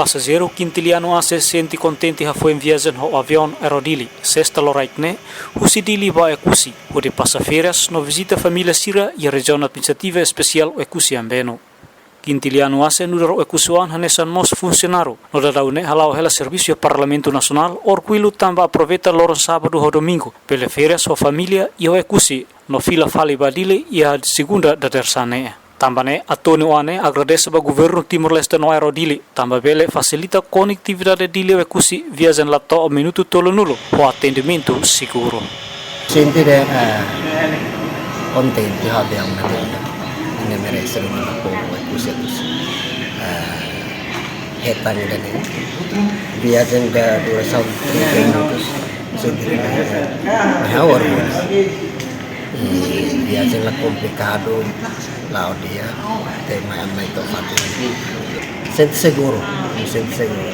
passageiro quintiliano se senti contenti ha foi viagem ao avião Aerodili, sexta loraikne, husidili ba ekusi, onde passa férias no visita família Sira e a região administrativa especial ekusi ambeno. Quintiliano ase nudaro ekusuan hanesan mos funcionário, no dadaune halau hela serviço Parlamento Nacional, orquilo tamba aproveita loro sábado ou domingo, pela férias ao família e ao ekusi, no fila fali badile e a segunda da tersane. Tambane, Antônio Ane agradece ao governo Timor-Leste no Aerodili, também bele facilita a conectividade dele ao ekusi viagem laptop ao minuto tolo nulo, o atendimento seguro. Sentire contenti abbiamo ne merece una poco ekusi hetang dan viagem da duração 30 minutos sentire maior e viagem lá complicado lá o dia tem mais tofado sente seguro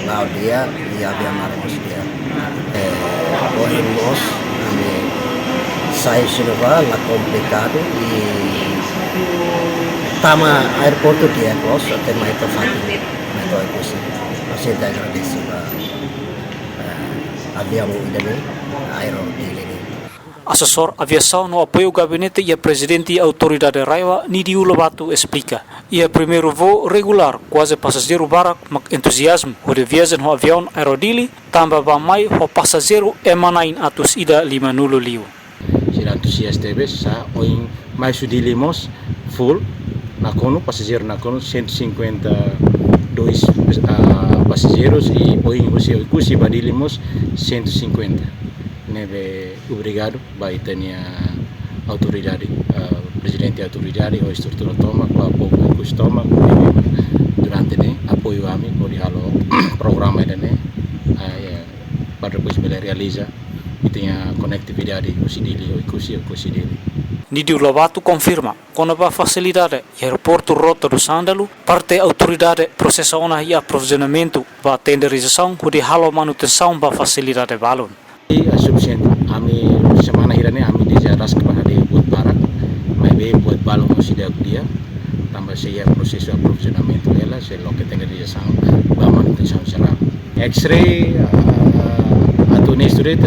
lá o dia e abbiamo dia corremos sai Sinova lá complicado e tama aeroporto dia close tem mais tofado então é possível assim te agradeço abbiamo idane Aerodili. Assessor aviação no apoio ao gabinete e a presidente e autoridade Raiva Nidiu Lobato explica. E a primeiro voo regular, quase passageiro barak mak entusiasmo, o de viagem no avião Aerodili, também vai mais o passageiro emanain atus ida 5 liu. Sira entusiasta tebe sa oin mais sudilimos full na kono passageiro na kono 152 passageiros e oin você cusi badilimos 150. Neve obrigado vai tenha autoridade presidente autoridade ou estrutura toma com apoio que toma durante ne apoio a mim por halo programa ne para depois ele realiza e tenha conectividade com o dele. Nidiu Lobato confirma, com a facilidade e aeroporto Rota do Sândalo, parte autoridade processa e aprovisionamento para tenderização de halo manutenção para facilidade balon. É suficiente. Kami semana hirane kami dijaras kepada buat barak, maybe buat balong sidak dia, tambah saya proses aprovisionamento ela, saya loket tenderização, para manutenção será. X-ray atau nesturet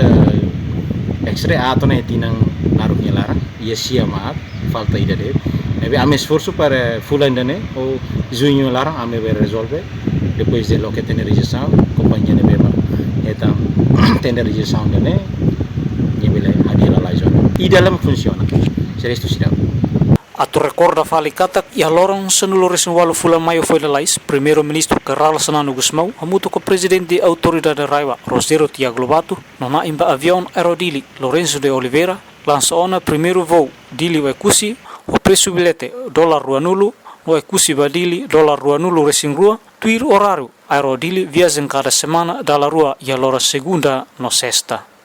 X-ray atau tinang naruhnya larang, ia sia maaf, falta ida deh. Maybe ame esforço para fulandane ou junho larang ame resolve, depois de loket tenderização, companhia ne beba, então tenderização dane nyebele adila la zona. I dalam funciona. Serius tu sidang. Atu recorda fali katak ia lorong senulores walu fula maio foi lais, primeiro ministro Carlos Sanano Gusmão, amuto com presidente de autoridade Raiva, Rosero Tiago Lobato, nona imba avião Aerodili, Lorenzo de Oliveira, lançou na primeiro voo dili o ekusi, o preço bilhete $2 o ekusi badili $2 racing rua, tuir horário Aerodili viagem cada semana da rua e a lora segunda no sexta.